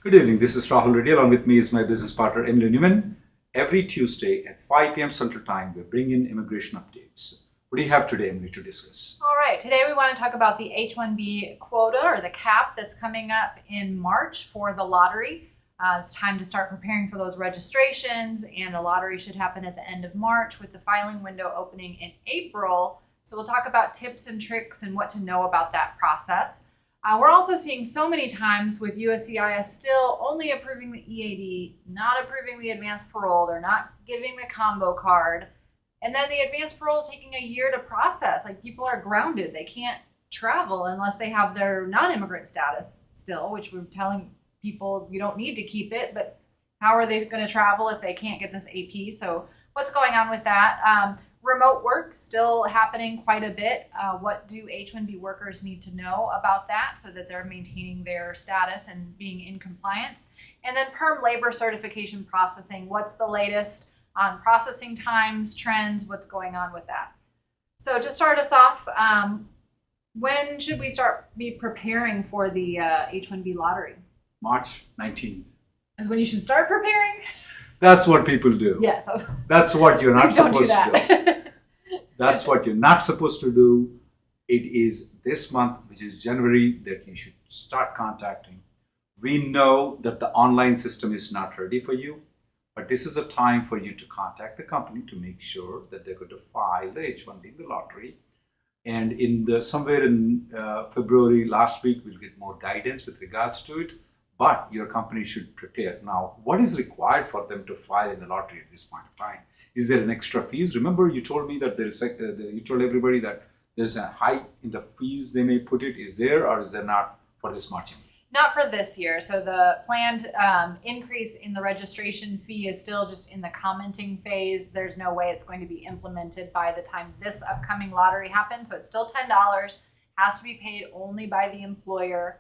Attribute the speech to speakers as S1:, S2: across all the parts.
S1: Good evening. This is Rahul Reddy. Along with me is my business partner, Reddy Neumann. Every Tuesday at 5 p.m. Central Time, we bring in immigration updates. What do you have today, Emily, to discuss?
S2: All right. Today we want to talk about the H-1B quota or the cap that's coming up in March for the lottery. It's time to start preparing for those registrations, and the lottery should happen at the end of March with the filing window opening in April. So we'll talk about tips and tricks and what to know about that process. We're also seeing so many times with USCIS still only approving the EAD, not approving the advanced parole. They're not giving the combo card. And then the advanced parole is taking a year to process. Like, people are grounded. They can't travel unless they have their non-immigrant status still, which we're telling people you don't need to keep it, but how are they going to travel if they can't get this AP? So what's going on with that? Remote work still happening quite a bit. What do H-1B workers need to know about that so that they're maintaining their status and being in compliance? And then PERM labor certification processing. What's the latest on processing times, trends, what's going on with that? So to start us off, when should we be preparing for the H-1B lottery?
S1: March 19th.
S2: Is when you should start preparing?
S1: That's what people do.
S2: Yes.
S1: That's what you're not supposed to do.
S2: Do.
S1: That's what you're not supposed to do. It is this month, which is January, that you should start contacting. We know that the online system is not ready for you, but this is a time for you to contact the company to make sure that they're going to file the H-1B in the lottery. And somewhere in February last week, we'll get more guidance with regards to it. But your company should prepare. Now, what is required for them to file in the lottery at this point of time? Is there an extra fees? Remember, you told me that you told everybody that there's a hike in the fees they may put it. Is there or is there not for this March?
S2: Not for this year. So the planned increase in the registration fee is still just in the commenting phase. There's no way it's going to be implemented by the time this upcoming lottery happens. So it's still $10, has to be paid only by the employer.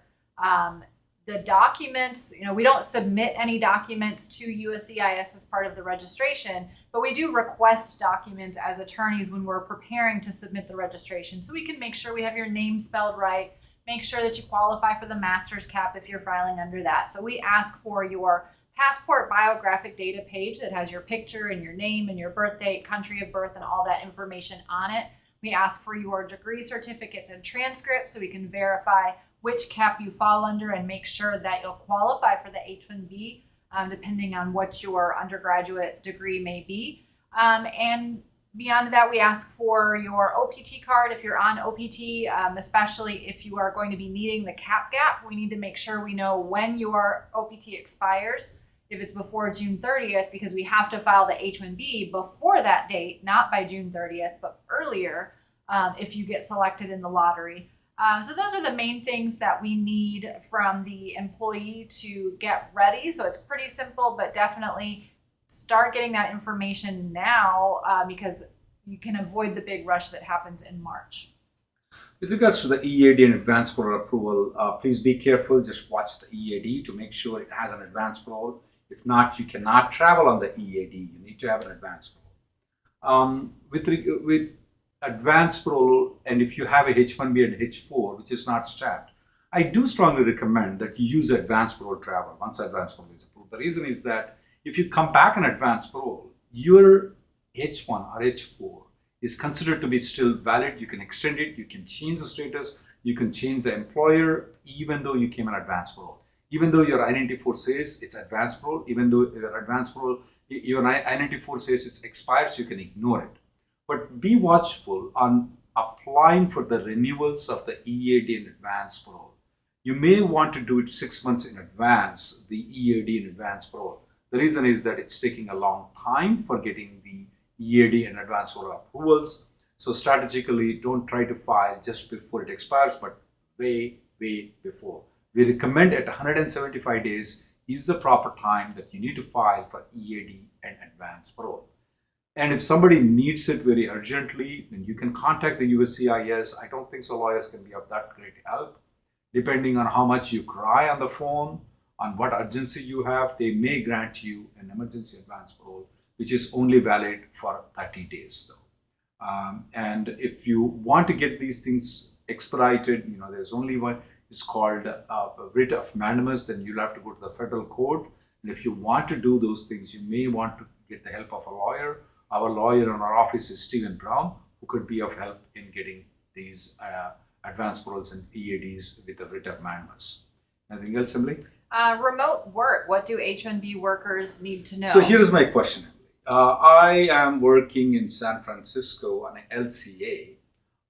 S2: The documents, we don't submit any documents to USCIS as part of the registration, but we do request documents as attorneys when we're preparing to submit the registration. So we can make sure we have your name spelled right, make sure that you qualify for the master's cap if you're filing under that. So we ask for your passport biographic data page that has your picture and your name and your birth date, country of birth, and all that information on it. We ask for your degree certificates and transcripts so we can verify which cap you fall under and make sure that you'll qualify for the H-1B, depending on what your undergraduate degree may be. And beyond that, we ask for your OPT card if you're on OPT, especially if you are going to be needing the cap gap. We need to make sure we know when your OPT expires, if it's before June 30th, because we have to file the H-1B before that date, not by June 30th, but earlier if you get selected in the lottery. So those are the main things that we need from the employee to get ready. So it's pretty simple, but definitely start getting that information now because you can avoid the big rush that happens in March.
S1: With regards to the EAD and advanced parole approval, please be careful. Just watch the EAD to make sure it has an advanced parole. If not, you cannot travel on the EAD. You need to have an advanced parole. With advanced parole, and if you have a H-1B and H-4, which is not stamped, I do strongly recommend that you use advanced parole travel once advanced parole is approved. The reason is that if you come back on advanced parole, your H-1 or H-4 is considered to be still valid. You can extend it, you can change the status, you can change the employer, even though you came on advanced parole. Even though your I-94 says it's advanced parole, even though your advanced parole, your I-94 says it expires, you can ignore it. But be watchful on applying for the renewals of the EAD and advanced parole. You may want to do it 6 months in advance, the EAD and advanced parole. The reason is that it's taking a long time for getting the EAD and advanced parole approvals. So strategically, don't try to file just before it expires, but way before. We recommend at 175 days is the proper time that you need to file for EAD and advanced parole. And if somebody needs it very urgently, then you can contact the USCIS. I don't think so lawyers can be of that great help. Depending on how much you cry on the phone, on what urgency you have, they may grant you an emergency advance parole, which is only valid for 30 days though. And if you want to get these things expedited, there's only one, is called writ of mandamus, then you'll have to go to the federal court. And if you want to do those things, you may want to get the help of a lawyer. Our lawyer in our office is Stephen Brown, who could be of help in getting these advance paroles and EADs with the writ of mandamus. Anything else, Emily?
S2: Remote work. What do H-1B workers need to know?
S1: So here's my question, Emily. I am working in San Francisco on an LCA,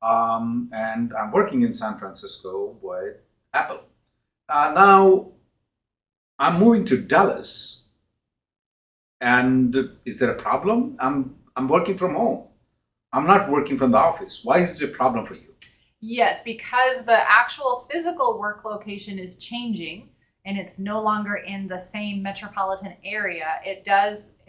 S1: and I'm working in San Francisco with Apple. Now, I'm moving to Dallas, and is there a problem? I'm working from home. I'm not working from the office. Why is it a problem for you?
S2: Yes, because the actual physical work location is changing and it's no longer in the same metropolitan area. It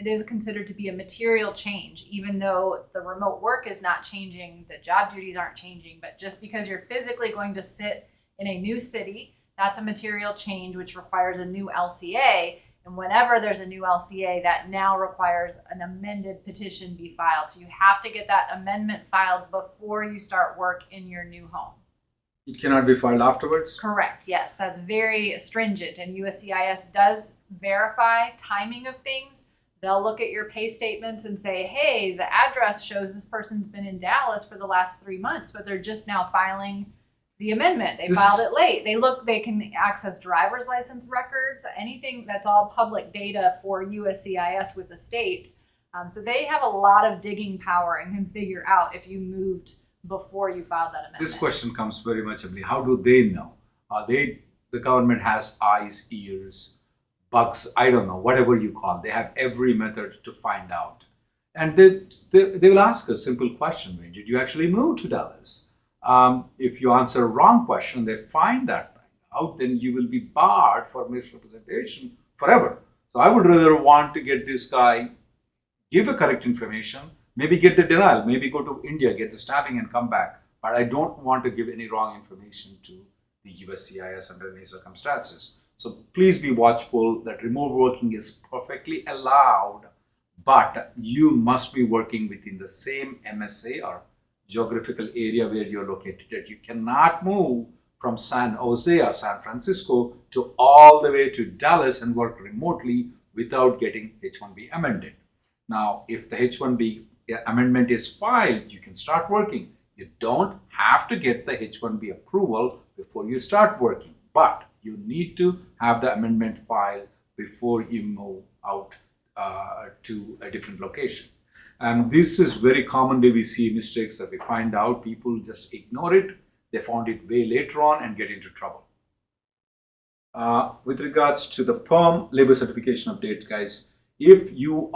S2: is considered to be a material change, even though the remote work is not changing, the job duties aren't changing, but just because you're physically going to sit in a new city, that's a material change which requires a new LCA. And whenever there's a new LCA, that now requires an amended petition be filed. So you have to get that amendment filed before you start work in your new home.
S1: It cannot be filed afterwards?
S2: Correct, yes. That's very stringent. And USCIS does verify timing of things. They'll look at your pay statements and say, hey, the address shows this person's been in Dallas for the last 3 months, but they're just now filing the amendment. They filed it late. They can access driver's license records, anything that's all public data for USCIS with the states. So they have a lot of digging power and can figure out if you moved before you filed that amendment.
S1: This question comes very much, Emily. How do they know? The government has eyes, ears, bugs, I don't know, whatever you call it. They have every method to find out. And they will ask a simple question. When did you actually move to Dallas? If you answer a wrong question, they find that out, then you will be barred for misrepresentation forever. So I would rather want to get this guy, give the correct information, maybe get the denial, maybe go to India, get the stamping and come back. But I don't want to give any wrong information to the USCIS under any circumstances. So please be watchful that remote working is perfectly allowed, but you must be working within the same MSA or geographical area where you're located. You cannot move from San Jose or San Francisco to all the way to Dallas and work remotely without getting H-1B amended. Now, if the H-1B amendment is filed, you can start working. You don't have to get the H-1B approval before you start working, but you need to have the amendment filed before you move out to a different location. And this is very commonly we see mistakes that we find out. People just ignore it. They found it way later on and get into trouble. With regards to the PERM labor certification update, guys, if you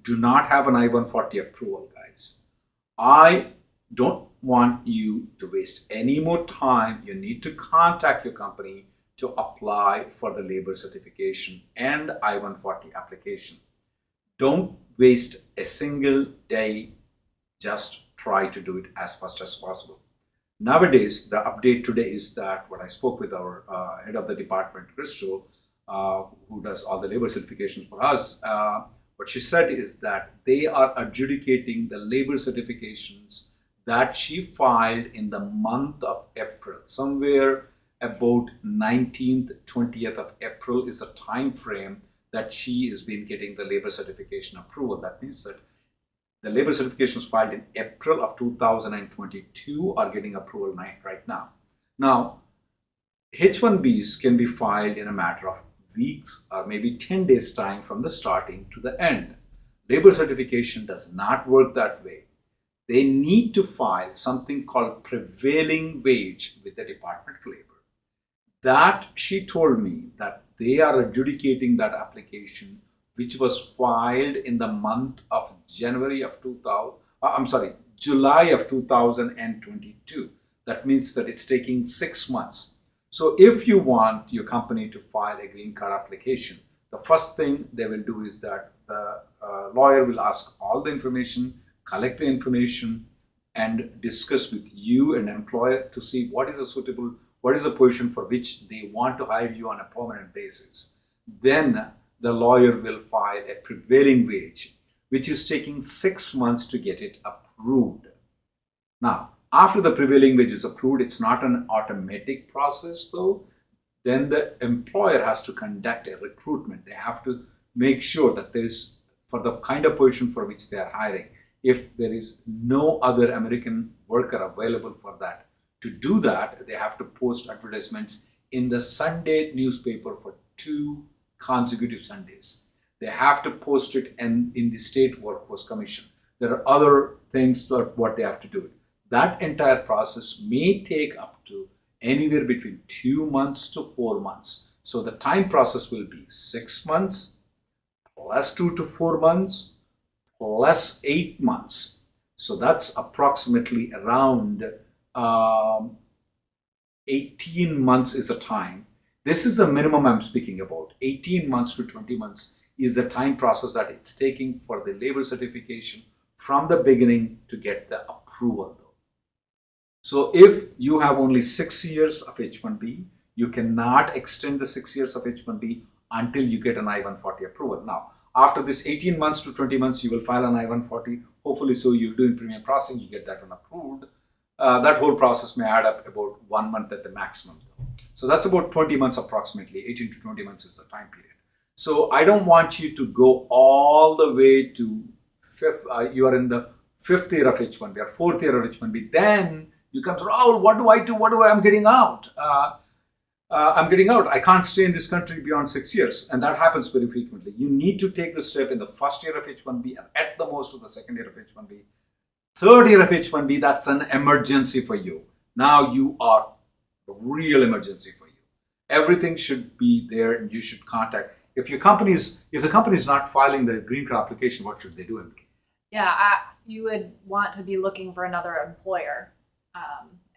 S1: do not have an I-140 approval, guys, I don't want you to waste any more time. You need to contact your company to apply for the labor certification and I-140 application. Don't waste a single day. Just try to do it as fast as possible. Nowadays, the update today is that when I spoke with our head of the department, Crystal, who does all the labor certifications for us, what she said is that they are adjudicating the labor certifications that she filed in the month of April. Somewhere about 19th, 20th of April is a time frame that she has been getting the labor certification approval. That means that the labor certifications filed in April of 2022 are getting approval right now. Now, H-1Bs can be filed in a matter of weeks or maybe 10 days time from the starting to the end. Labor certification does not work that way. They need to file something called prevailing wage with the Department of Labor. That she told me that they are adjudicating that application, which was filed in the month of July of 2022. That means that it's taking 6 months. So if you want your company to file a green card application, the first thing they will do is that the lawyer will ask all the information, collect the information, and discuss with you and employer to see what is the position for which they want to hire you on a permanent basis. Then the lawyer will file a prevailing wage, which is taking 6 months to get it approved. Now, After the prevailing wage is approved, it's not an automatic process though. Then the employer has to conduct a recruitment. They have to make sure that there's, for the kind of position for which they are hiring, if there is no other American worker available for that. To do that, they have to post advertisements in the Sunday newspaper for 2 consecutive Sundays. They have to post it in the State Workforce Commission. There are other things that what they have to do. That entire process may take up to anywhere between 2 months to 4 months. So the time process will be 6 months plus 2 to 4 months plus 8 months. So that's approximately around 18 months is the time. This is the minimum I'm speaking about. 18 months to 20 months is the time process that it's taking for the labor certification from the beginning to get the approval though. So if you have only 6 years of H-1B, you cannot extend the 6 years of H-1B until you get an I-140 approval. Now, after this 18 months to 20 months, you will file an I-140. Hopefully, so you're doing premium processing, you get that one approved. That whole process may add up about 1 month at the maximum. So that's about 20 months approximately. 18 to 20 months is the time period. So I don't want you to go all the way to you are in the 5th year of H-1B or 4th year of H-1B. Then you come to, oh, what do I do? I'm getting out. I'm getting out. I can't stay in this country beyond 6 years. And that happens very frequently. You need to take the step in the 1st year of H-1B and at the most of the 2nd year of H-1B. 3rd year of H-1B, that's an emergency for you. Now you are a real emergency for you. Everything should be there and you should contact. If the company is not filing the green card application, what should they do, Emily?
S2: Yeah, you would want to be looking for another employer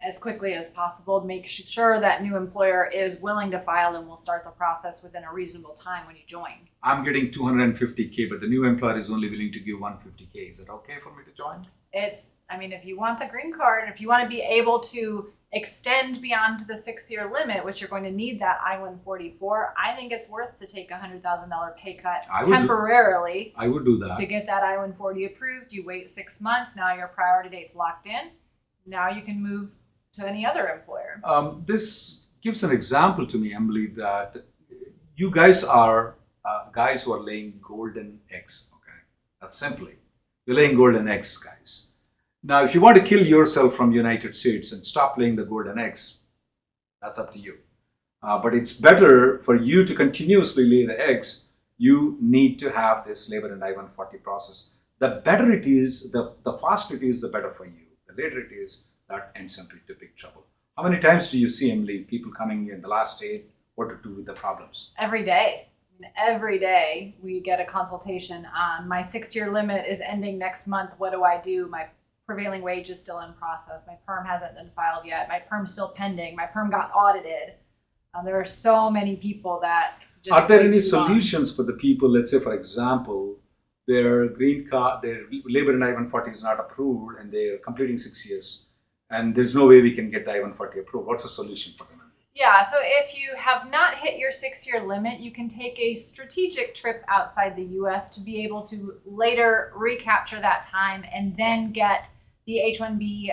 S2: as quickly as possible. Make sure that new employer is willing to file and will start the process within a reasonable time when you join.
S1: I'm getting $250K, but the new employer is only willing to give $150K. Is it okay for me to join?
S2: If you want the green card, if you want to be able to extend beyond the 6-year limit, which you're going to need that I-140 for, I think it's worth to take a $100,000 pay cut temporarily.
S1: I would do that.
S2: To get that I-140 approved. You wait 6 months, now your priority date's locked in. Now you can move to any other employer.
S1: This gives an example to me, Emily, that you guys are guys who are laying golden eggs. Okay, that's simply, you're laying golden eggs, guys. Now, if you want to kill yourself from United States and stop laying the golden eggs, that's up to you. But it's better for you to continuously lay the eggs. You need to have this labor and I-140 process. The better it is, the faster it is, the better for you. The later it is, that ends up into big trouble. How many times do you see, Emily, people coming in the last day, what to do with the problems?
S2: Every day. Every day we get a consultation on my 6-year limit is ending next month. What do I do? My prevailing wage is still in process. My PERM hasn't been filed yet. My PERM's still pending. My PERM got audited. There are so many people that just
S1: are there any solutions for the people, let's say, for example, their green card, their labor and I-140 is not approved and they're completing 6 years and there's no way we can get the I-140 approved. What's the solution for them?
S2: Yeah, so if you have not hit your 6-year limit, you can take a strategic trip outside the U.S. to be able to later recapture that time and then get the H-1B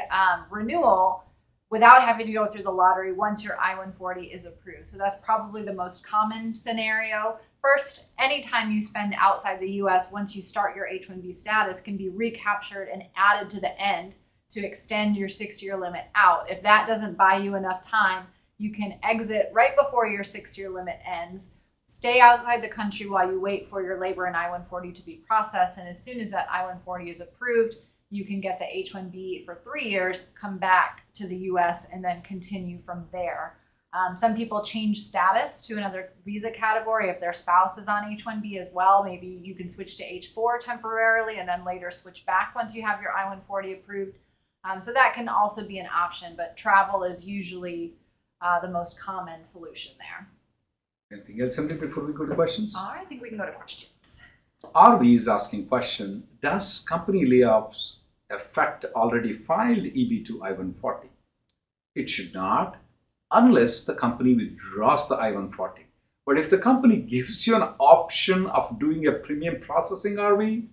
S2: renewal without having to go through the lottery once your I-140 is approved. So that's probably the most common scenario. First, anytime you spend outside the U.S., once you start your H-1B status, can be recaptured and added to the end to extend your 6-year limit out. If that doesn't buy you enough time, you can exit right before your 6-year limit ends, stay outside the country while you wait for your labor and I-140 to be processed. And as soon as that I-140 is approved, you can get the H-1B for 3 years, come back to the U.S., and then continue from there. Some people change status to another visa category. If their spouse is on H-1B as well, maybe you can switch to H-4 temporarily and then later switch back once you have your I-140 approved. So that can also be an option, but travel is usually the most common solution there.
S1: Anything else, Emily, before we go to questions?
S2: All right, I think we can go to questions.
S1: RV is asking question, does company layoffs affect already filed EB2 I-140? It should not, unless the company withdraws the I-140. But if the company gives you an option of doing a premium processing RV,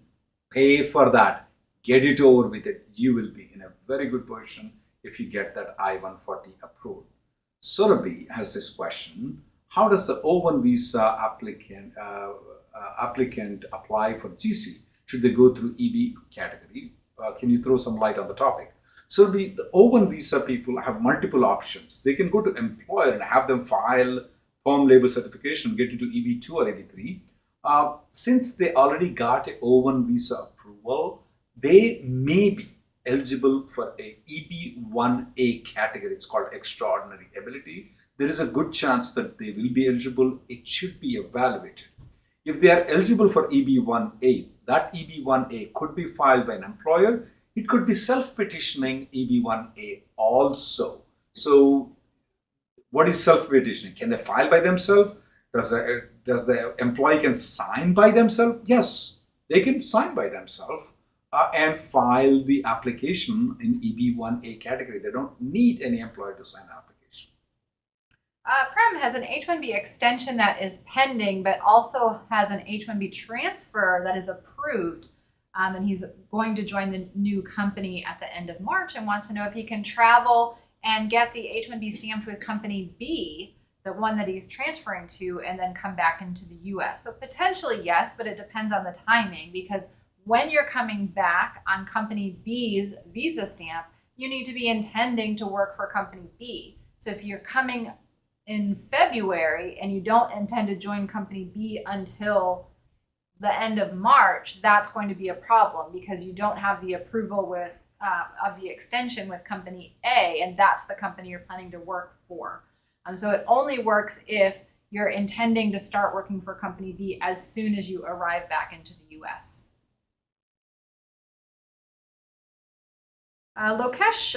S1: pay for that. Get it over with it. You will be in a very good position if you get that I-140 approved. Surabhi has this question: how does the O1 visa applicant apply for GC? Should they go through EB category? Can you throw some light on the topic? So the O1 visa people have multiple options. They can go to employer and have them file PERM label certification, get into EB2 or EB3. Since they already got a O1 visa approval, they may be eligible for a EB1A category. It's called extraordinary ability. There is a good chance that they will be eligible. It should be evaluated. If they are eligible for EB1A, that EB1A could be filed by an employer. It could be self-petitioning EB1A also. So what is self-petitioning? Can they file by themselves? Does the employee can sign by themselves? Yes, they can sign by themselves and file the application in EB1A category. They don't need any employer to sign the application.
S2: PERM has an H-1B extension that is pending, but also has an H-1B transfer that is approved. And he's going to join the new company at the end of March and wants to know if he can travel and get the H-1B stamped with company B, the one that he's transferring to, and then come back into the US. So potentially yes, but it depends on the timing, because when you're coming back on company B's visa stamp, you need to be intending to work for company B. So if you're coming in February and you don't intend to join company B until the end of March, that's going to be a problem because you don't have the approval with of the extension with company A, and that's the company you're planning to work for. So it only works if you're intending to start working for company B as soon as you arrive back into the US. Lokesh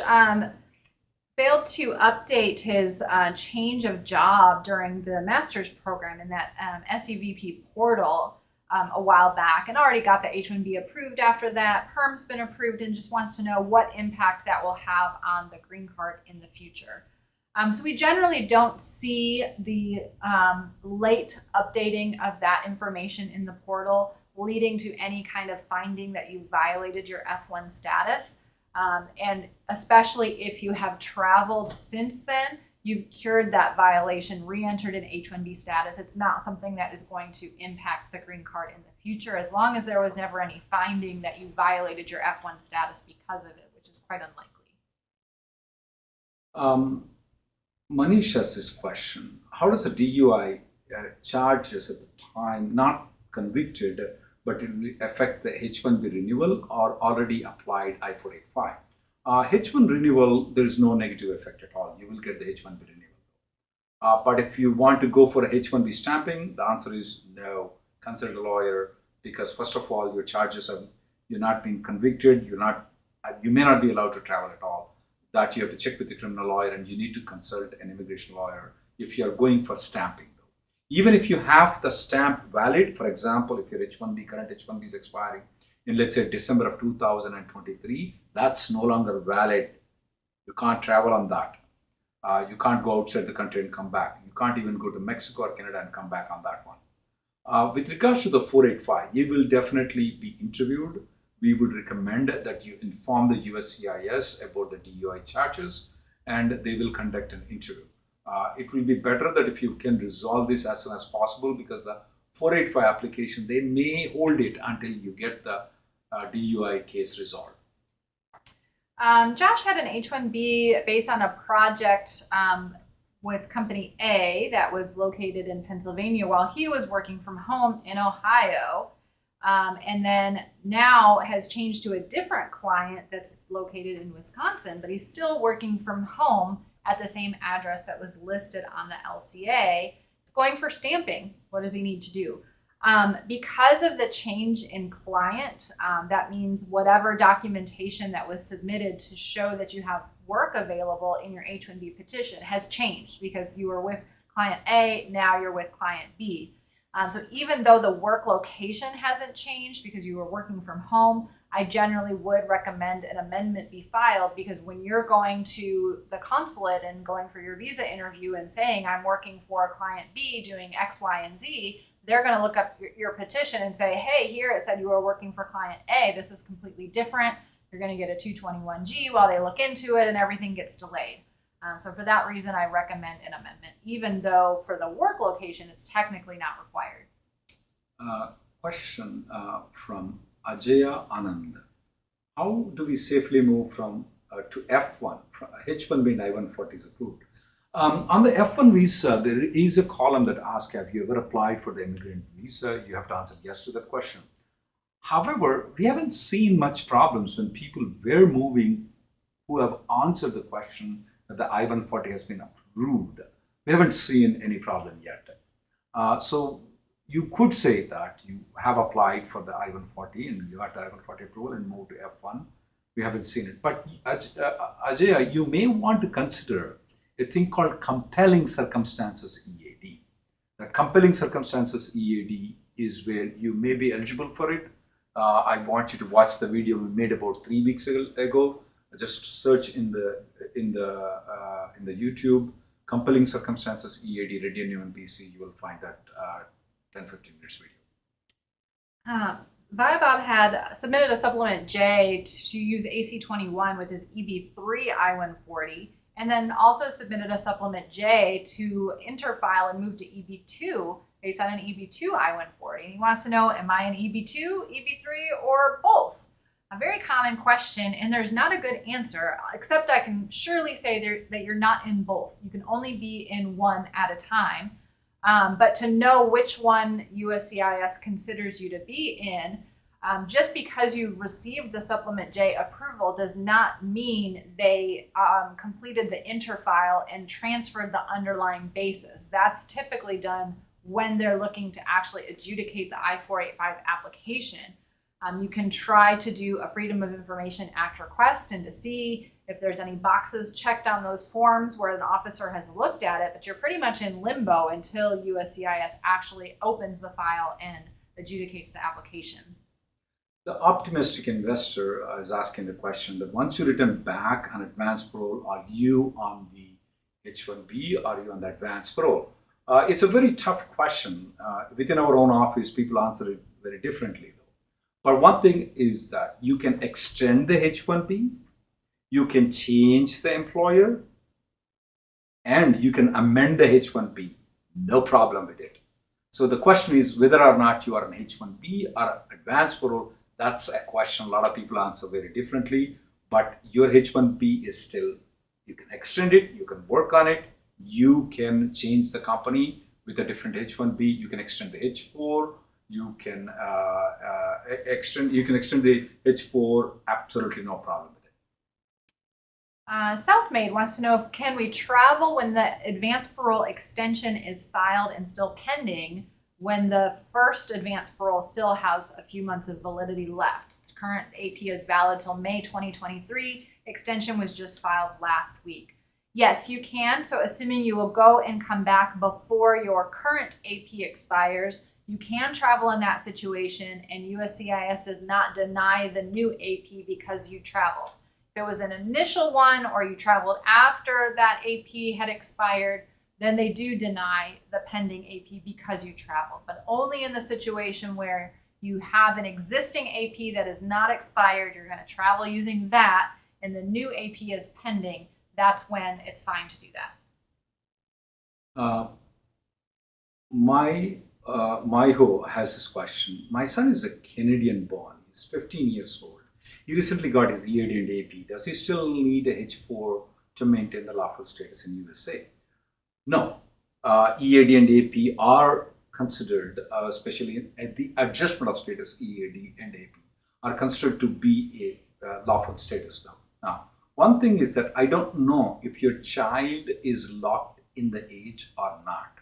S2: failed to update his change of job during the master's program in that SEVP portal a while back, and already got the H-1B approved after that. PERM's been approved and just wants to know what impact that will have on the green card in the future. So we generally don't see the late updating of that information in the portal leading to any kind of finding that you violated your F1 status. And especially if you have traveled since then, you've cured that violation, re-entered an H-1B status. It's not something that is going to impact the green card in the future, as long as there was never any finding that you violated your F1 status because of it, which is quite unlikely.
S1: Manish has this question: how does the DUI charges at the time not convicted, but it will affect the H-1B renewal or already applied I-485? H-1 renewal, there is no negative effect at all. You will get the H-1B renewal. But if you want to go for a H-1B stamping, the answer is no. Consult a lawyer, because first of all, your charges are, you're not being convicted. You may not be allowed to travel at all. That you have to check with the criminal lawyer, and you need to consult an immigration lawyer if you're going for stamping. Even if you have the stamp valid, for example, if your H-1B, current H-1B is expiring in, let's say, December of 2023, that's no longer valid. You can't travel on that. You can't go outside the country and come back. You can't even go to Mexico or Canada and come back on that one. With regards to the 485, you will definitely be interviewed. We would recommend that you inform the USCIS about the DUI charges, and they will conduct an interview. It will be better that if you can resolve this as soon as possible, because the 485 application, they may hold it until you get the DUI case resolved.
S2: Josh had an H-1B based on a project with company A that was located in Pennsylvania while he was working from home in Ohio. And then now has changed to a different client that's located in Wisconsin, but he's still working from home at the same address that was listed on the LCA. He's going for stamping. What does he need to do? Because of the change in client, that means whatever documentation that was submitted to show that you have work available in your H-1B petition has changed, because you were with client A, now you're with client B. So even though the work location hasn't changed because you were working from home, I generally would recommend an amendment be filed, because when you're going to the consulate and going for your visa interview and saying, I'm working for client B doing X, Y, and Z, they're going to look up your petition and say, hey, here it said you were working for client A. This is completely different. you're going to get a 221G while they look into it and everything gets delayed. So for that reason, I recommend an amendment, even though for the work location, it's technically not required.
S1: Question from Ajaya Anand. How do we safely move from to F1? H-1B and I-140 is approved. On the F1 visa, there is a column that asks, have you ever applied for the immigrant visa? You have to answer yes to that question. However, we haven't seen much problems when people were moving who have answered the question that the I-140 has been approved. We haven't seen any problem yet. So you could say that you have applied for the I-140 and you got the I-140 approval and moved to F1. We haven't seen it. But Ajaya, you may want to consider a thing called compelling circumstances EAD. The compelling circumstances EAD is where you may be eligible for it. I want you to watch the video we made about 3 weeks ago. Just search in the YouTube compelling circumstances EAD Reddy Neumann PC. You will find that 10-15 minutes video.
S2: Viabob had submitted a supplement J to use AC21 with his EB3 I-140, and then also submitted a supplement J to interfile and move to EB2 based on an EB2 I-140. And he wants to know, am I an EB2, EB3, or both? A very common question, and there's not a good answer, except I can surely say that you're not in both. You can only be in one at a time. But to know which one USCIS considers you to be in, just because you received the Supplement J approval does not mean they completed the interfile and transferred the underlying basis. That's typically done when they're looking to actually adjudicate the I-485 application. You can try to do a Freedom of Information Act request and to see if there's any boxes checked on those forms where an officer has looked at it, but you're pretty much in limbo until USCIS actually opens the file and adjudicates the application.
S1: The optimistic investor is asking the question that once you return back on advance parole, are you on the H-1B? Are you on the advance parole? It's a very tough question. Within our own office, people answer it very differently, though. But one thing is that you can extend the H-1B, you can change the employer, and you can amend the H-1B. No problem with it. So the question is whether or not you are an H-1B or advance parole. That's a question a lot of people answer very differently. But your H-1B is still, you can extend it, you can work on it, you can change the company with a different H-1B, you can extend the H-4, you can extend the H-4, absolutely no problem with it.
S2: Self-Made wants to know if can we travel when the advance parole extension is filed and still pending when the first advance parole still has a few months of validity left. The current AP is valid till May 2023. Extension was just filed last week. Yes, you can. So assuming you will go and come back before your current AP expires, you can travel in that situation, and USCIS does not deny the new AP because you traveled. If it was an initial one or you traveled after that AP had expired, then they do deny the pending AP because you traveled. But only in the situation where you have an existing AP that is not expired, you're going to travel using that, and the new AP is pending, that's when it's fine to do that.
S1: Maiho has this question. My son is a Canadian born. He's 15 years old. He recently got his EAD and AP. Does he still need a H-4 to maintain the lawful status in USA? No. EAD and AP are considered, especially at the adjustment of status, EAD and AP are considered to be a lawful status now. Now, one thing is that I don't know if your child is locked in the age or not.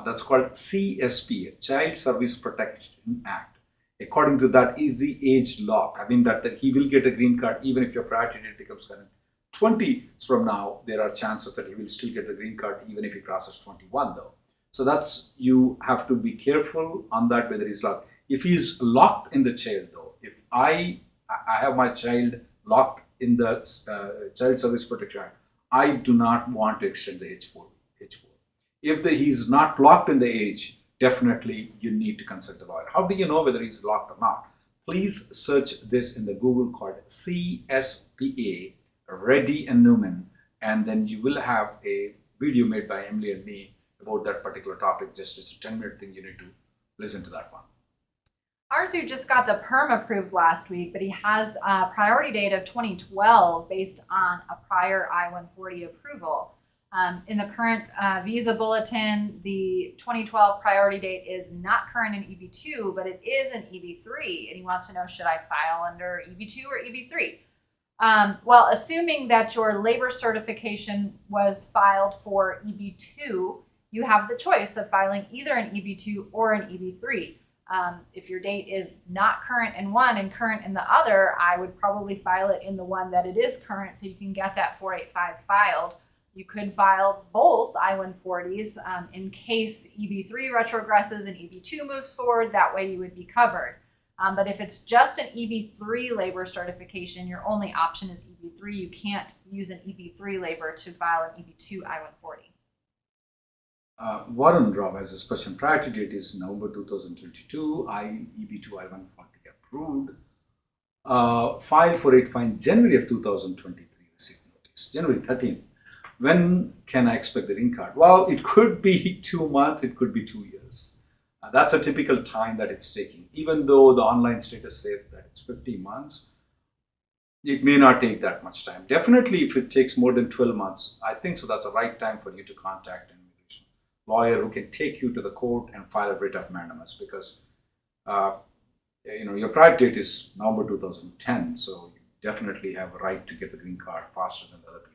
S1: That's called CSP, Child Service Protection Act. According to that, is the age locked? I mean that he will get a green card even if your priority date becomes current. 20 from now, there are chances that he will still get the green card even if he crosses 21 though. So that's, you have to be careful on that whether he's locked. If he's locked in the child though, if I have my child locked in the Child Service Protection Act, I do not want to extend the H-4. If he's not locked in the age, definitely you need to consult the lawyer. How do you know whether he's locked or not? Please search this in the Google called CSPA, Reddy and Neumann, and then you will have a video made by Emily and me about that particular topic. Just it's a 10-minute thing. You need to listen to that one.
S2: Arzu just got the PERM approved last week, but he has a priority date of 2012 based on a prior I-140 approval. In the current visa bulletin, the 2012 priority date is not current in EB2, but it is in EB3, and he wants to know, should I file under EB2 or EB3? Well, assuming that your labor certification was filed for EB2, you have the choice of filing either an EB2 or an EB3. If your date is not current in one and current in the other, I would probably file it in the one that it is current so you can get that 485 filed. You could file both I-140s in case EB3 retrogresses and EB2 moves forward. That way you would be covered. But if it's just an EB3 labor certification, your only option is EB3. You can't use an EB3 labor to file an EB2 I-140.
S1: Warren Rob has this question. Priority date is November 2022. EB2 I-140 approved. File for it fine January of 2023. Receipt notice January 13th. When can I expect the green card? Well, it could be 2 months. It could be 2 years. That's a typical time that it's taking. Even though the online status says that it's 50 months, it may not take that much time. Definitely, if it takes more than 12 months, I think so that's the right time for you to contact an immigration lawyer who can take you to the court and file a writ of mandamus, because your priority date is November 2010, so you definitely have a right to get the green card faster than the other people.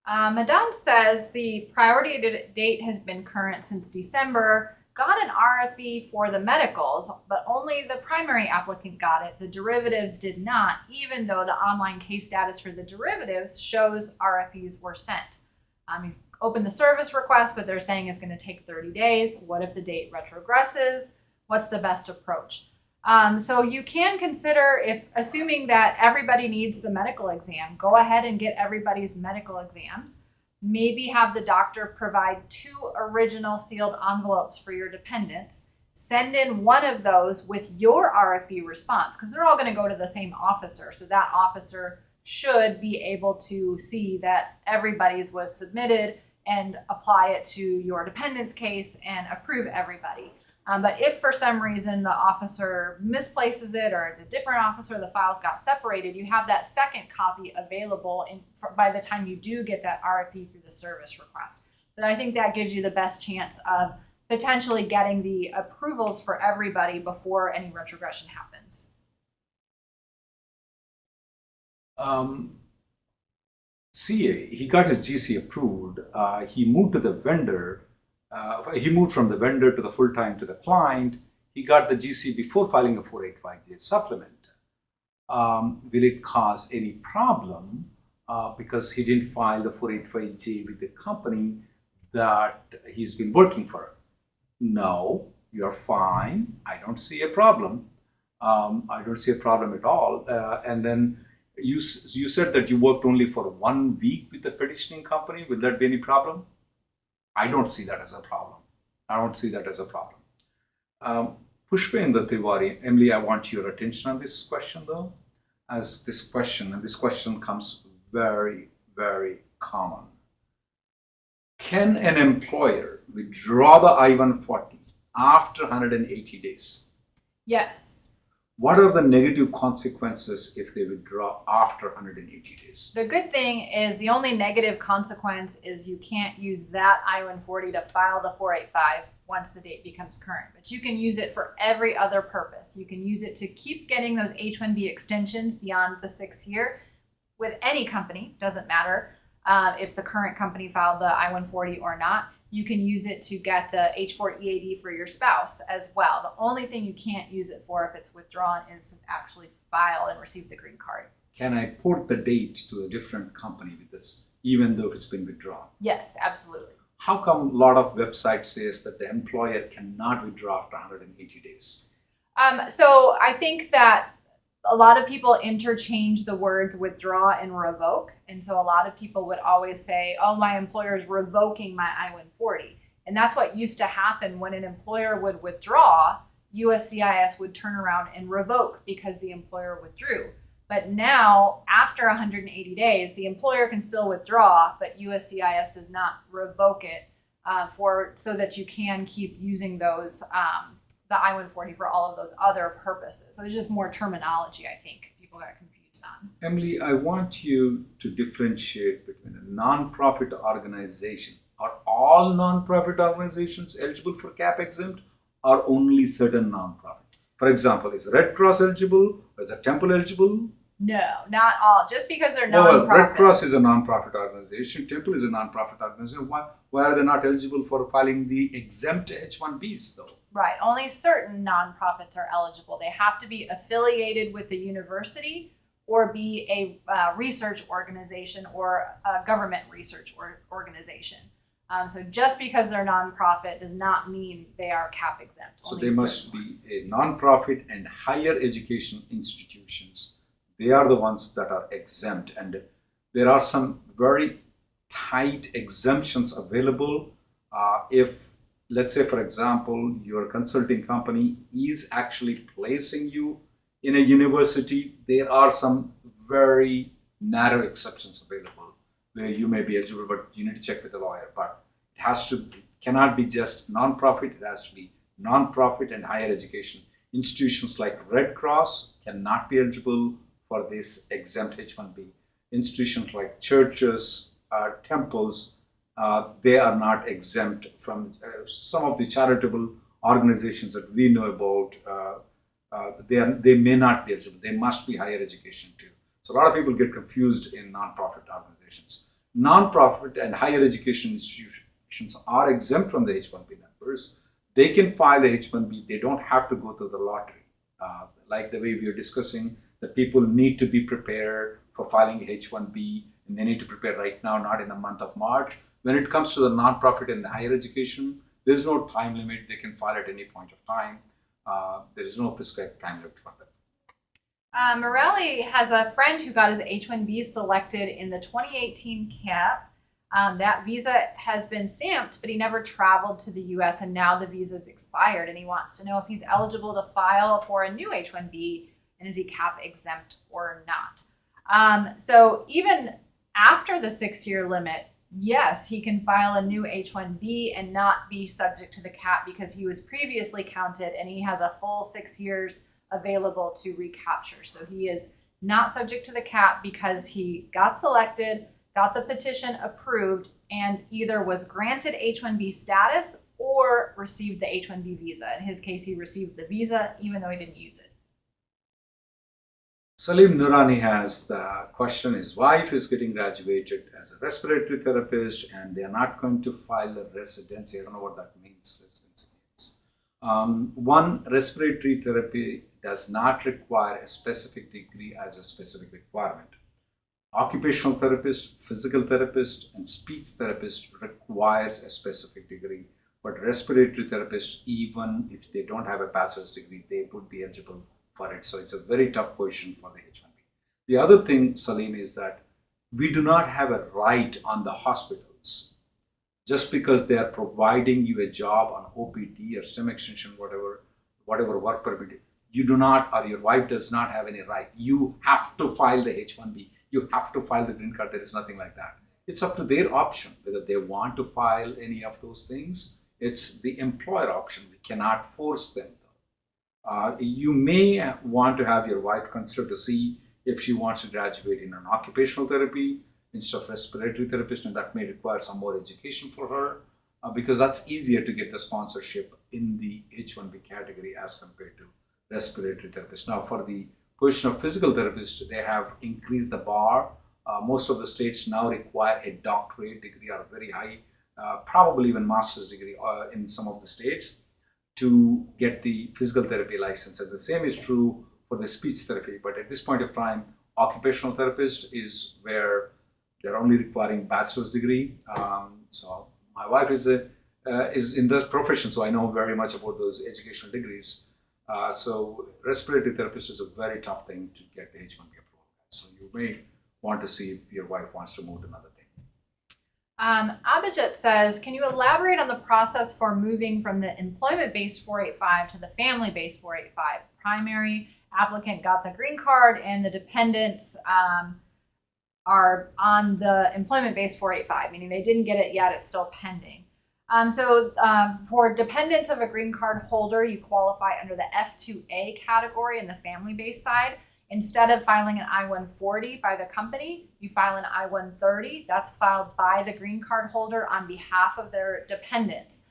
S2: Madan says the priority date has been current since December, got an RFE for the medicals, but only the primary applicant got it. The derivatives did not, even though the online case status for the derivatives shows RFEs were sent. He's opened the service request, but they're saying it's going to take 30 days. What if the date retrogresses? What's the best approach? So you can consider, if assuming that everybody needs the medical exam, go ahead and get everybody's medical exams. Maybe have the doctor provide 2 original sealed envelopes for your dependents. Send in one of those with your RFE response, because they're all going to go to the same officer. So that officer should be able to see that everybody's was submitted and apply it to your dependent's case and approve everybody. But if for some reason the officer misplaces it, or it's a different officer, the files got separated, you have that second copy available by the time you do get that RFE through the service request. But I think that gives you the best chance of potentially getting the approvals for everybody before any retrogression happens.
S1: CA, he got his GC approved. He moved to the vendor. He moved from the vendor to the full-time to the client. He got the GC before filing a 485J supplement. Will it cause any problem because he didn't file the 485J with the company that he's been working for? No, you're fine. I don't see a problem. I don't see a problem at all. And then you said that you worked only for 1 week with the petitioning company. Will that be any problem? I don't see that as a problem. I don't see that as a problem. Pushpendra Tiwari, Emily, I want your attention on this question though, as this question comes very, very common. Can an employer withdraw the I-140 after 180 days?
S2: Yes.
S1: What are the negative consequences if they withdraw after 180 days?
S2: The good thing is the only negative consequence is you can't use that I-140 to file the 485 once the date becomes current. But you can use it for every other purpose. You can use it to keep getting those H-1B extensions beyond the 6th year with any company, doesn't matter if the current company filed the I-140 or not. You can use it to get the H-4 EAD for your spouse as well. The only thing you can't use it for if it's withdrawn is to actually file and receive the green card.
S1: Can I port the date to a different company with this, even though it's been withdrawn?
S2: Yes, absolutely.
S1: How come a lot of websites says that the employer cannot withdraw after 180 days?
S2: So I think that a lot of people interchange the words withdraw and revoke. And so a lot of people would always say, oh, my employer is revoking my I-140. And that's what used to happen when an employer would withdraw. USCIS would turn around and revoke because the employer withdrew. But now, after 180 days, the employer can still withdraw, but USCIS does not revoke it so that you can keep using those the I-140 for all of those other purposes. So it's just more terminology, I think, people got confused on.
S1: Emily, I want you to differentiate between a non-profit organization. Are all non-profit organizations eligible for cap exempt, or only certain non-profit? For example, is Red Cross eligible? Or is a Temple eligible?
S2: No, not all. Just because they're
S1: Well,
S2: non-profit.
S1: Red Cross is a non-profit organization. Temple is a non-profit organization. Why are they not eligible for filing the exempt H-1Bs though?
S2: Right. Only certain nonprofits are eligible. They have to be affiliated with the university or be a research organization or a government research organization. So just because they're nonprofit does not mean they are cap exempt.
S1: So
S2: Only
S1: they must be
S2: ones.
S1: a nonprofit and higher education institutions. They are the ones that are exempt, and there are some very tight exemptions available. If, let's say, for example, your consulting company is actually placing you in a university, there are some very narrow exceptions available where you may be eligible, but you need to check with the lawyer. But it cannot be just nonprofit. It has to be nonprofit and higher education institutions like Red Cross cannot be eligible for this exempt H-1B. Institutions like churches, temples, they are not exempt from some of the charitable organizations that we know about. They may not be eligible. They must be higher education too. So a lot of people get confused in nonprofit organizations. Nonprofit and higher education institutions are exempt from the H-1B numbers. They can file a H-1B. They don't have to go through the lottery. Like the way we are discussing, that people need to be prepared for filing H-1B, and they need to prepare right now, not in the month of March. When it comes to the nonprofit and the higher education, there's no time limit. They can file at any point of time. There is no prescribed time limit for them.
S2: Morelli has a friend who got his H-1B selected in the 2018 cap. That visa has been stamped, but he never traveled to the U.S. and now the visa's expired, and he wants to know if he's eligible to file for a new H-1B and is he cap exempt or not. So even after the 6-year limit, yes, he can file a new H-1B and not be subject to the cap because he was previously counted and he has a full 6 years available to recapture. So he is not subject to the cap because he got selected, got the petition approved, and either was granted H-1B status or received the H-1B visa. In his case, he received the visa even though he didn't use it.
S1: Salim Nurani has the question, his wife is getting graduated as a respiratory therapist and they are not going to file a residency. I don't know what that means. Residency means. One, respiratory therapy does not require a specific degree as a specific requirement. Occupational therapist, physical therapist, and speech therapist requires a specific degree, but respiratory therapists, even if they don't have a bachelor's degree, they would be eligible for it. So it's a very tough question for the H-1B. The other thing, Salim, is that we do not have a right on the hospitals. Just because they are providing you a job on OPT or STEM extension, whatever work permit, you do not, or your wife does not have any right. You have to file the H-1B. You have to file the green card. There is nothing like that. It's up to their option whether they want to file any of those things. It's the employer option. We cannot force them. You may want to have your wife consider to see if she wants to graduate in an occupational therapy instead of respiratory therapist, and that may require some more education for her because that's easier to get the sponsorship in the H-1B category as compared to respiratory therapist. Now, for the position of physical therapist, they have increased the bar. Most of the states now require a doctorate degree or very high, probably even master's degree in some of the states to get the physical therapy license. And the same is true for the speech therapy. But at this point of time, occupational therapist is where they're only requiring bachelor's degree. So my wife is in the profession, so I know very much about those educational degrees. So respiratory therapist is a very tough thing to get the H-1B approval. So you may want to see if your wife wants to move to another thing.
S2: Abhijit says, can you elaborate on the process for moving from the employment-based 485 to the family-based 485? Primary applicant got the green card and the dependents are on the employment-based 485, meaning they didn't get it yet, it's still pending. For dependents of a green card holder, you qualify under the F2A category in the family-based side. Instead of filing an I-140 by the company, you file an I-130. That's filed by the green card holder on behalf of their dependents.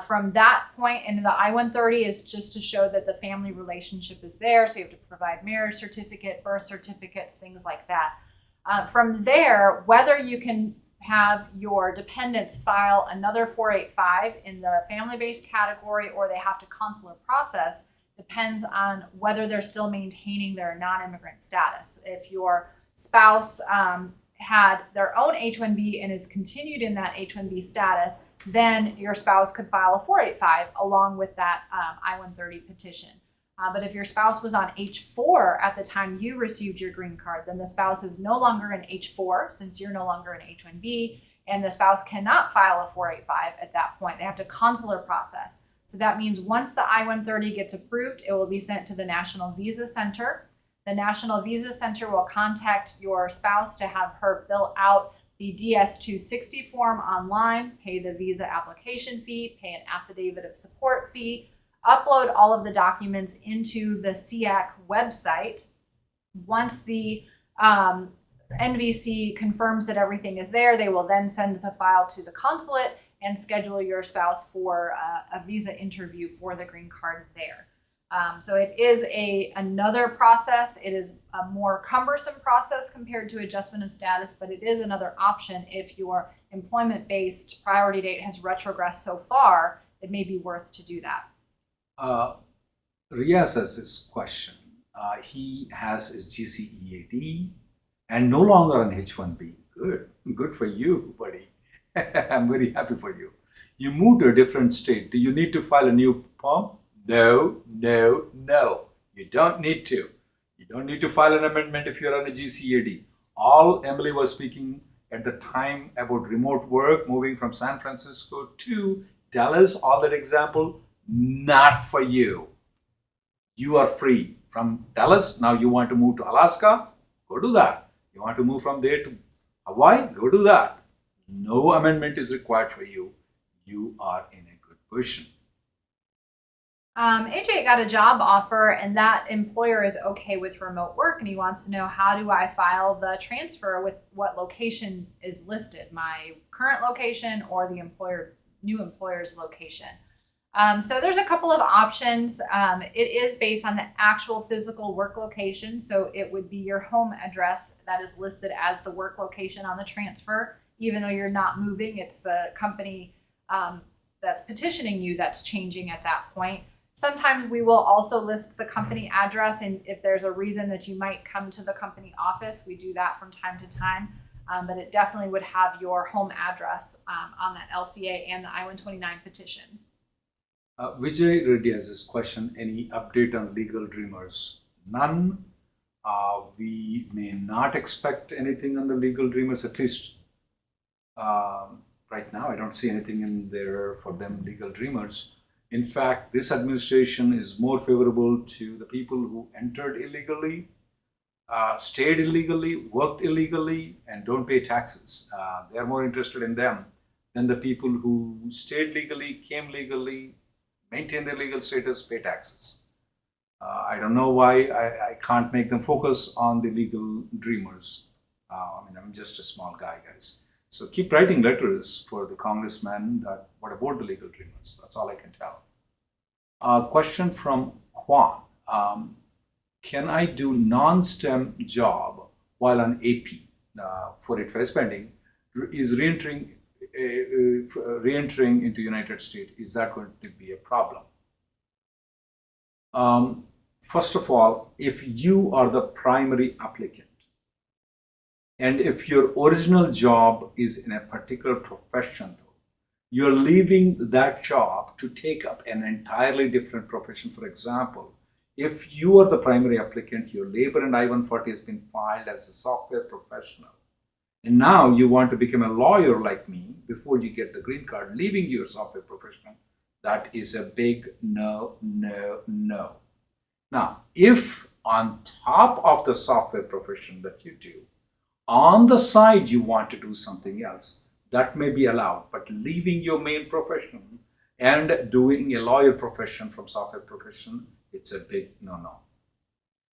S2: From that point, and the I-130 is just to show that the family relationship is there. So you have to provide marriage certificate, birth certificates, things like that. From there, whether you can have your dependents file another 485 in the family-based category or they have to consular process depends on whether they're still maintaining their non-immigrant status. If your spouse had their own H-1B and is continued in that H-1B status, then your spouse could file a 485 along with that I-130 petition. But if your spouse was on H-4 at the time you received your green card, then the spouse is no longer in H-4 since you're no longer in H-1B, and the spouse cannot file a 485 at that point. They have to consular process. So that means once the I-130 gets approved, it will be sent to the National Visa Center. The National Visa Center will contact your spouse to have her fill out the DS-260 form online, pay the visa application fee, pay an affidavit of support fee, upload all of the documents into the SEAC website. Once the NVC confirms that everything is there, they will then send the file to the consulate and schedule your spouse for a visa interview for the green card there. So it is another process. It is a more cumbersome process compared to adjustment of status, but it is another option if your employment-based priority date has retrogressed so far, it may be worth to do that.
S1: Riaz has this question. He has his GCEAD and no longer an H-1B. Good for you, buddy. I'm very happy for you. You moved to a different state. Do you need to file a new PERM? No. You don't need to. You don't need to file an amendment if you're on a GCAD. All Emily was speaking at the time about remote work, moving from San Francisco to Dallas, all that example, not for you. You are free from Dallas. Now you want to move to Alaska? Go do that. You want to move from there to Hawaii? Go do that. No amendment is required for you. You are in a good position.
S2: AJ got a job offer and that employer is okay with remote work and he wants to know, how do I file the transfer with what location is listed, my current location or the new employer's location? So there's a couple of options. It is based on the actual physical work location. So it would be your home address that is listed as the work location on the transfer. Even though you're not moving, it's the company that's petitioning you that's changing at that point. Sometimes we will also list the company address, and if there's a reason that you might come to the company office, we do that from time to time. But it definitely would have your home address on that LCA and the I-129 petition.
S1: Vijay Reddy has this question. Any update on legal dreamers? None. We may not expect anything on the legal dreamers, at least right now. I don't see anything in there for them legal dreamers. In fact, this administration is more favorable to the people who entered illegally, stayed illegally, worked illegally, and don't pay taxes. They are more interested in them than the people who stayed legally, came legally, maintain their legal status, pay taxes. I don't know why I can't make them focus on the legal dreamers. I'm just a small guy, guys. So keep writing letters for the congressman that what about the legal dreamers? That's all I can tell. Question from Juan. Can I do non-STEM job while on AP? 485 is pending. Is re-entering into United States, is that going to be a problem? First of all, if you are the primary applicant, and if your original job is in a particular profession, you're leaving that job to take up an entirely different profession. For example, if you are the primary applicant, your labor and I-140 has been filed as a software professional, And now you want to become a lawyer like me before you get the green card, leaving your software profession. That is a big no, no, no. Now, if on top of the software profession that you do, on the side you want to do something else, that may be allowed, but leaving your main profession and doing a lawyer profession from software profession, it's a big no-no.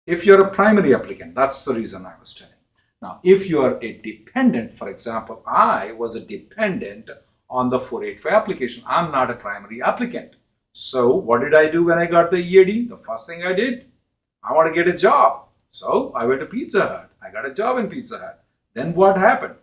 S1: If you're a primary applicant, that's the reason I was telling. Now, if you are a dependent, for example, I was a dependent on the 485 application. I'm not a primary applicant. So what did I do when I got the EAD? The first thing I did, I want to get a job. So I went to Pizza Hut. I got a job in Pizza Hut. Then what happened?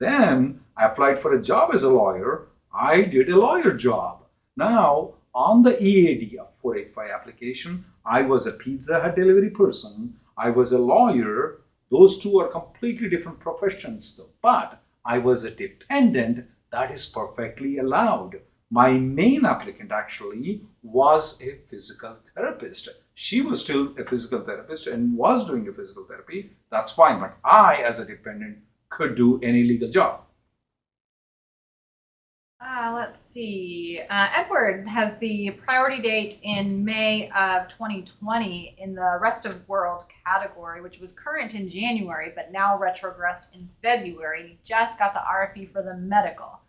S1: Then I applied for a job as a lawyer. I did a lawyer job. Now, on the EAD of 485 application, I was a Pizza Hut delivery person. I was a lawyer. Those two are completely different professions, though. But I was a dependent. That is perfectly allowed. My main applicant actually was a physical therapist. She was still a physical therapist and was doing a physical therapy. That's fine. But I, as a dependent, could do any legal job.
S2: Let's see. Edward has the priority date in May of 2020 in the rest of world category, which was current in January, but now retrogressed in February. He just got the RFE for the medical.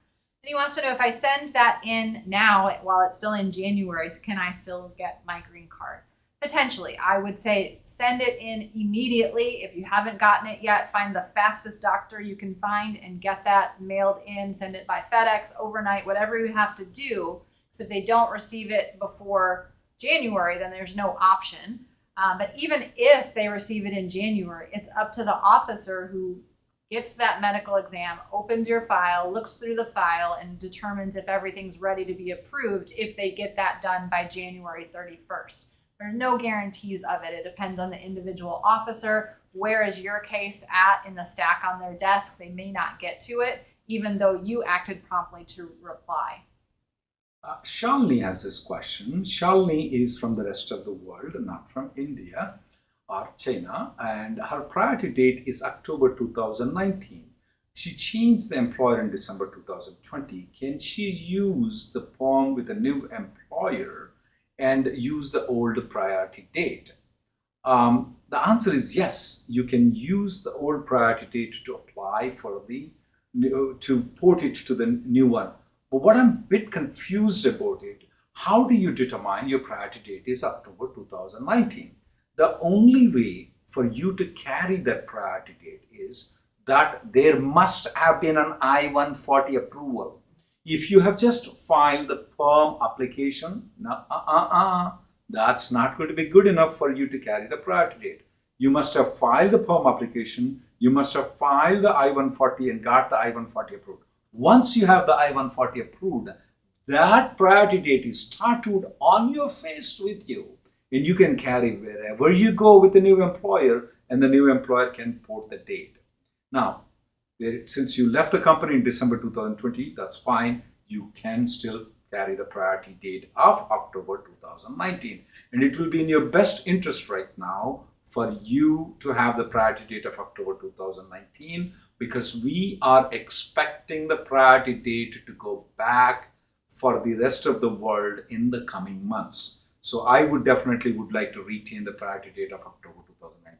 S2: And he wants to know, if I send that in now while it's still in January, can I still get my green card? Potentially. I would say send it in immediately. If you haven't gotten it yet, find the fastest doctor you can find and get that mailed in. Send it by FedEx, overnight, whatever you have to do. So if they don't receive it before January, then there's no option. But even if they receive it in January, it's up to the officer who gets that medical exam, opens your file, looks through the file, and determines if everything's ready to be approved if they get that done by January 31st. There's no guarantees of it. It depends on the individual officer. Where is your case at in the stack on their desk? They may not get to it, even though you acted promptly to reply.
S1: Shalini has this question. Shalini is from the rest of the world, not from India or China, and her priority date is October 2019. She changed the employer in December 2020. Can she use the PERM with a new employer and use the old priority date? The answer is yes. You can use the old priority date to apply for the to port it to the new one. But what I'm a bit confused about it, how do you determine your priority date is October 2019? The only way for you to carry that priority date is that there must have been an I-140 approval. If you have just filed the PERM application, that's not going to be good enough for you to carry the priority date. You must have filed the PERM application, you must have filed the I-140 and got the I-140 approved. Once you have the I-140 approved, that priority date is tattooed on your face with you, and you can carry wherever you go with the new employer, and the new employer can port the date. Now, since you left the company in December 2020, that's fine. You can still carry the priority date of October 2019. And it will be in your best interest right now for you to have the priority date of October 2019, because we are expecting the priority date to go back for the rest of the world in the coming months. So I would like to retain the priority date of October 2019.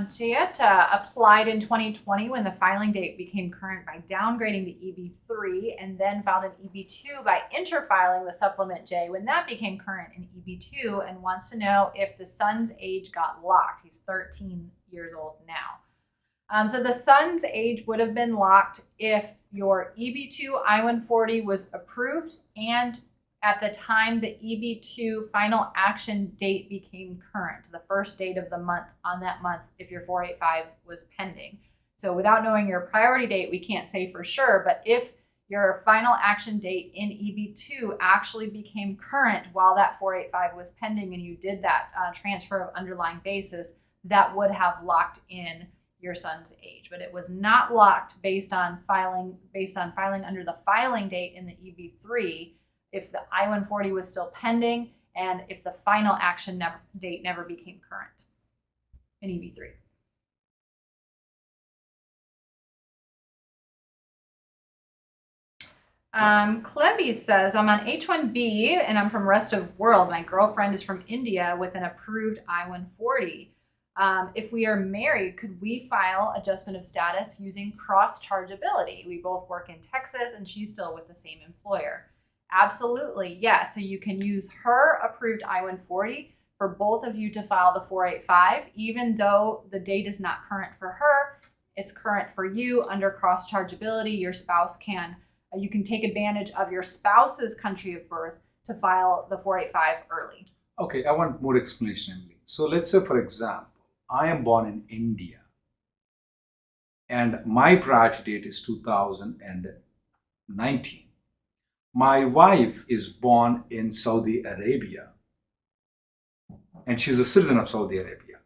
S2: Gietta applied in 2020 when the filing date became current by downgrading to EB3, and then filed an EB2 by interfiling the supplement J when that became current in EB2, and wants to know if the son's age got locked. He's 13 years old now. So the son's age would have been locked if your EB2 I-140 was approved and at the time the EB2 final action date became current, the first date of the month on that month if your 485 was pending. So without knowing your priority date, we can't say for sure, but if your final action date in EB2 actually became current while that 485 was pending and you did that transfer of underlying basis, that would have locked in your son's age. But it was not locked based on filing under the filing date in the EB3 if the I-140 was still pending and if the final action date never became current in EB3. Clevy says, I'm on H-1B and I'm from rest of world. My girlfriend is from India with an approved I-140. If we are married, could we file adjustment of status using cross-chargeability? We both work in Texas and she's still with the same employer. Absolutely, yes. So you can use her approved I-140 for both of you to file the 485, even though the date is not current for her, it's current for you. Under cross-chargeability, your spouse can, you can take advantage of your spouse's country of birth to file the 485 early.
S1: Okay, I want more explanation, Emily. So let's say, for example, I am born in India and my priority date is 2019. My wife is born in Saudi Arabia and she's a citizen of Saudi Arabia.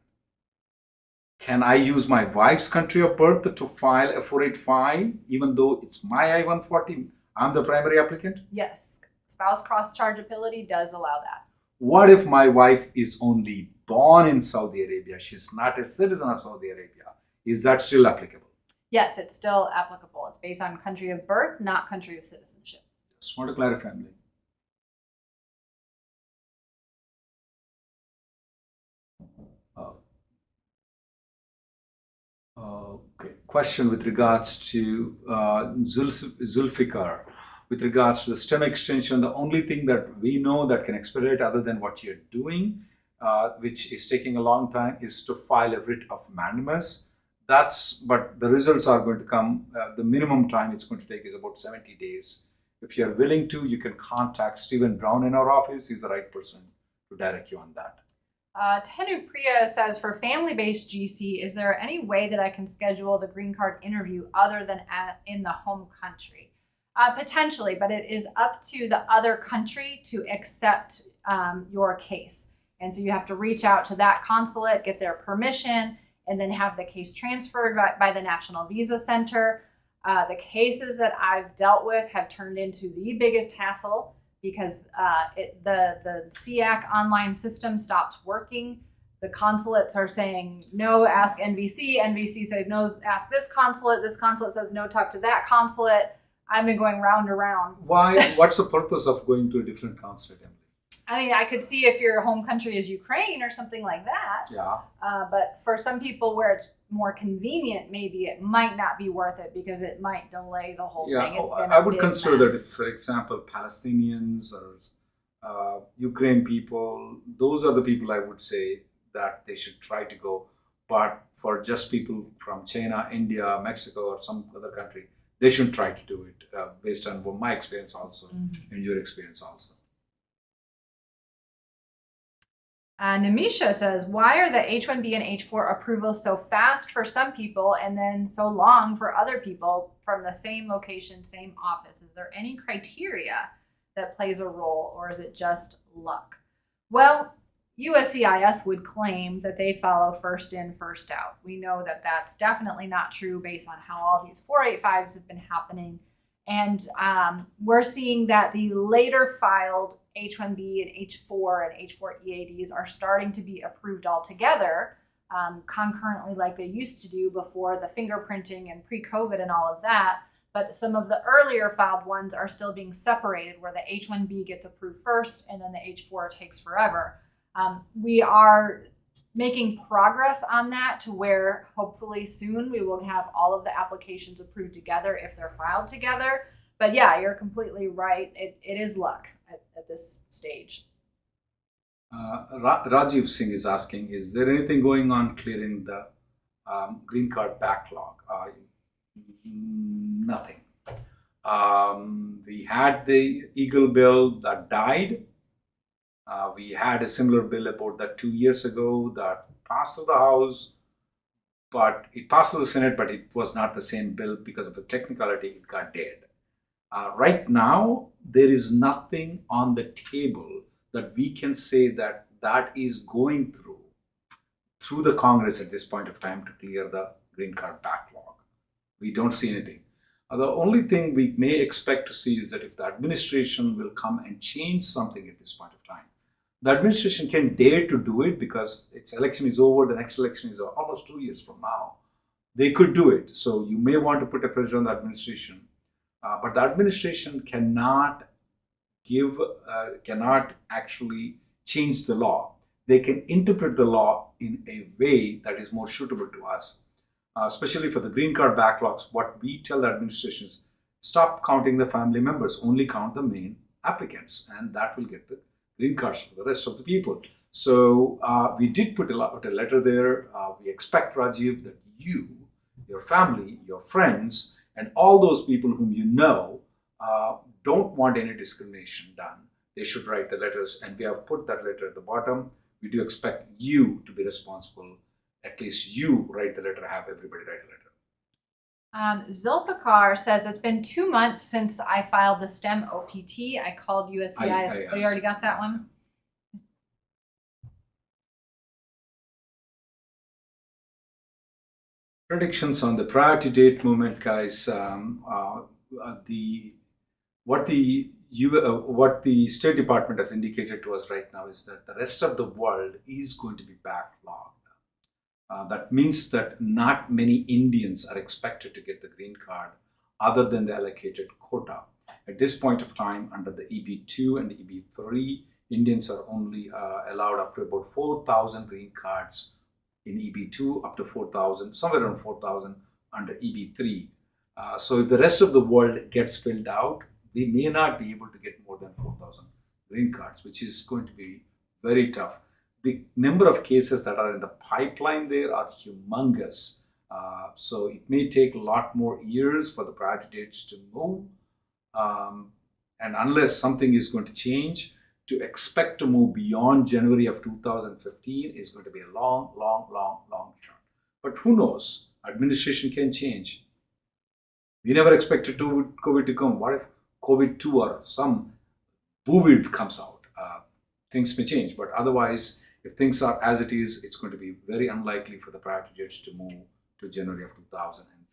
S1: Can I use my wife's country of birth to file a 485 even though it's my I-140? I'm the primary applicant?
S2: Yes, spouse cross-chargeability does allow that.
S1: What if my wife is only born in Saudi Arabia? She's not a citizen of Saudi Arabia. Is that still applicable?
S2: Yes, it's still applicable. It's based on country of birth, not country of citizenship.
S1: Just want to clarify, Emily. Okay. Question with regards to Zulfikar. With regards to the stem extension, the only thing that we know that can expedite other than what you're doing, which is taking a long time, is to file a writ of mandamus. But the results are going to come, the minimum time it's going to take is about 70 days. If you're willing to, you can contact Stephen Brown in our office. He's the right person to direct you on that.
S2: Tenu Priya says, for family-based GC, is there any way that I can schedule the green card interview other than in the home country? Potentially, but it is up to the other country to accept your case. And so you have to reach out to that consulate, get their permission, and then have the case transferred by the National Visa Center. The cases that I've dealt with have turned into the biggest hassle because the SEAC online system stopped working. The consulates are saying, no, ask NVC. NVC says, no, ask this consulate. This consulate says, no, talk to that consulate. I've been going round and round.
S1: Why? What's the purpose of going to a different consulate, Emily?
S2: I mean, I could see if your home country is Ukraine or something like that.
S1: Yeah.
S2: But for some people where it's more convenient, maybe it might not be worth it because it might delay the whole thing. It's been
S1: I would consider that
S2: mess.
S1: if, for example, Palestinians or Ukraine people, those are the people I would say that they should try to go. But for just people from China, India, Mexico, or some other country, they shouldn't try to do it based on my experience also and your experience also.
S2: Namisha says, why are the H-1B and H-4 approvals so fast for some people and then so long for other people from the same location, same office? Is there any criteria that plays a role, or is it just luck? Well, USCIS would claim that they follow first in, first out. We know that that's definitely not true based on how all these 485s have been happening. And we're seeing that the later filed H-1B and H-4 and H-4 EADs are starting to be approved altogether concurrently like they used to do before the fingerprinting and pre-COVID and all of that. But some of the earlier filed ones are still being separated where the H-1B gets approved first and then the H-4 takes forever. We are making progress on that to where hopefully soon we will have all of the applications approved together if they're filed together. But yeah, you're completely right. It is luck at this stage.
S1: Rajiv Singh is asking, is there anything going on clearing the green card backlog? Nothing. We had the Eagle bill that died. We had a similar bill about that 2 years ago that passed through the House, but it passed through the Senate, but it was not the same bill because of the technicality, it got dead. Right now, there is nothing on the table that we can say that is going through the Congress at this point of time to clear the green card backlog. We don't see anything. The only thing we may expect to see is that if the administration will come and change something at this point of time, the administration can dare to do it because its election is over, the next election is almost 2 years from now. They could do it. So you may want to put a pressure on the administration But the administration cannot cannot actually change the law. They can interpret the law in a way that is more suitable to us. Especially for the green card backlogs, what we tell the administration is stop counting the family members, only count the main applicants, and that will get the green cards for the rest of the people. So we did put a letter there. We expect, Rajiv, that you, your family, your friends, and all those people whom you know don't want any discrimination done. They should write the letters, and we have put that letter at the bottom. We do expect you to be responsible. At least you write the letter, have everybody write a letter.
S2: Zulfikar says, it's been 2 months since I filed the STEM OPT. I called USCIS. Oh, you already got that one?
S1: Predictions on the priority date movement, guys. What the State Department has indicated to us right now is that the rest of the world is going to be backlogged. That means that not many Indians are expected to get the green card other than the allocated quota. At this point of time, under the EB2 and EB3, Indians are only allowed up to about 4,000 green cards in EB2, up to 4,000, somewhere around 4,000 under EB3. So if the rest of the world gets filled out, we may not be able to get more than 4,000 green cards, which is going to be very tough. The number of cases that are in the pipeline there are humongous. So it may take a lot more years for the priority dates to move. And unless something is going to change, to expect to move beyond January of 2015 is going to be a long shot. But who knows? Administration can change. We never expected COVID to come. What if COVID-2 or some COVID comes out? Things may change, but otherwise, if things are as it is, it's going to be very unlikely for the priority dates to move to January of 2015.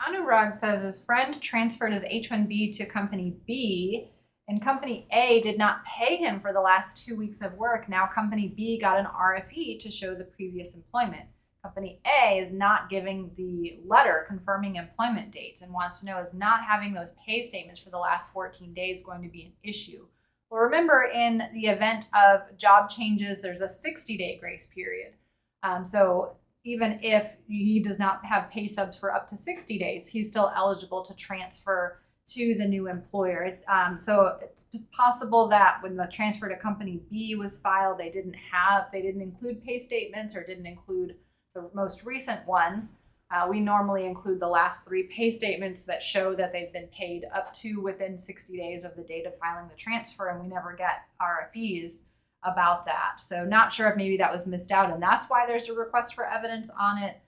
S2: Anurag says his friend transferred his H-1B to Company B, and Company A did not pay him for the last 2 weeks of work. Now Company B got an RFE to show the previous employment. Company A is not giving the letter confirming employment dates and wants to know, is not having those pay statements for the last 14 days going to be an issue? Well, remember, in the event of job changes, there's a 60-day grace period. So even if he does not have pay stubs for up to 60 days, he's still eligible to transfer to the new employer. So it's possible that when the transfer to Company B was filed, they didn't include pay statements or didn't include the most recent ones. We normally include the last 3 pay statements that show that they've been paid up to within 60 days of the date of filing the transfer, and we never get RFEs about that. So not sure if maybe that was missed out, and that's why there's a request for evidence on it.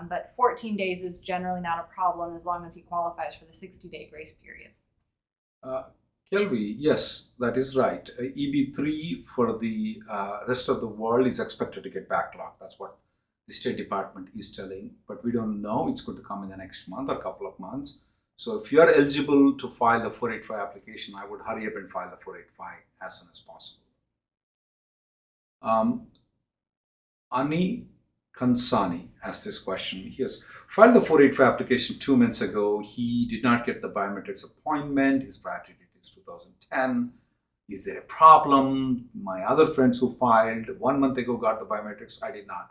S2: But 14 days is generally not a problem as long as he qualifies for the 60-day grace period.
S1: Kelby, yes, that is right. EB3 for the rest of the world is expected to get backlogged. That's what the State Department is telling, but we don't know. It's going to come in the next month or couple of months. So if you are eligible to file the 485 application, I would hurry up and file the 485 as soon as possible. Ani Kansani asked this question. He has filed the 485 application 2 months ago. He did not get the biometrics appointment. His priority date is 2010. Is there a problem? My other friends who filed 1 month ago got the biometrics. I did not.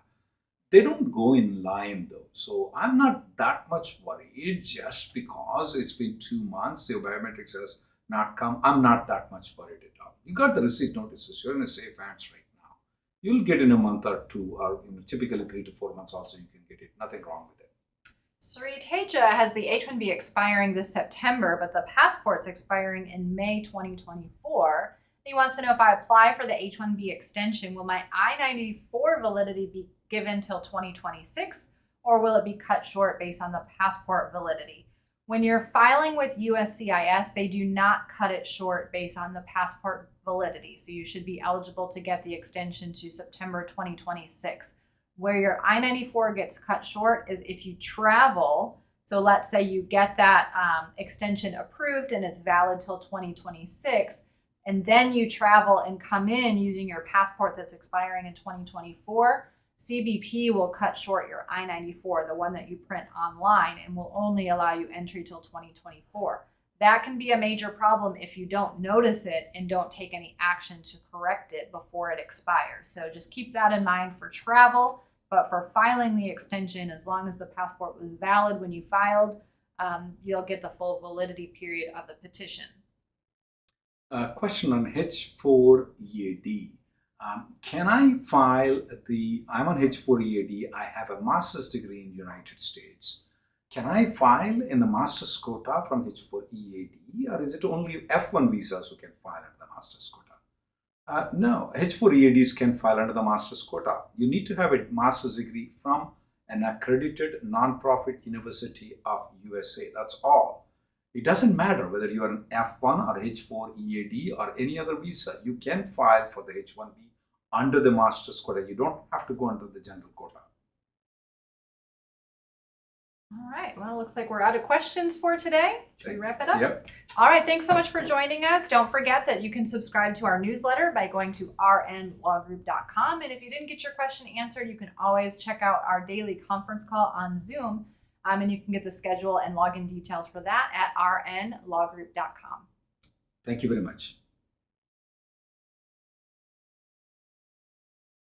S1: They don't go in line though. So I'm not that much worried just because it's been 2 months. The biometrics has not come. I'm not that much worried at all. You got the receipt notices. You're in a safe hands right now. You'll get in a month or 2, or typically 3 to 4 months also you can get it. Nothing wrong with it.
S2: Sri Teja has the H-1B expiring this September, but the passport's expiring in May 2024. He wants to know, if I apply for the H-1B extension, will my I-94 validity be given till 2026, or will it be cut short based on the passport validity? When you're filing with USCIS, they do not cut it short based on the passport validity. So you should be eligible to get the extension to September 2026. Where your I-94 gets cut short is if you travel. So let's say you get that extension approved and it's valid till 2026, and then you travel and come in using your passport that's expiring in 2024. CBP will cut short your I-94, the one that you print online, and will only allow you entry till 2024. That can be a major problem if you don't notice it and don't take any action to correct it before it expires. So just keep that in mind for travel, but for filing the extension, as long as the passport was valid when you filed, you'll get the full validity period of the petition.
S1: Question on H4 EAD. Can I file I'm on H4 EAD, I have a master's degree in the United States. Can I file in the master's quota from H4 EAD, or is it only F1 visas who can file under the master's quota? No, H4 EADs can file under the master's quota. You need to have a master's degree from an accredited nonprofit university of USA. That's all. It doesn't matter whether you are an F1 or H4 EAD or any other visa. You can file for the H-1B under the master's quota. You don't have to go under the general quota.
S2: All right, well, looks like we're out of questions for today. Should we wrap it up?
S1: Yep.
S2: All right, thanks so much for joining us. Don't forget that you can subscribe to our newsletter by going to rnlawgroup.com. And if you didn't get your question answered, you can always check out our daily conference call on Zoom. And you can get the schedule and login details for that at rnlawgroup.com.
S1: Thank you very much.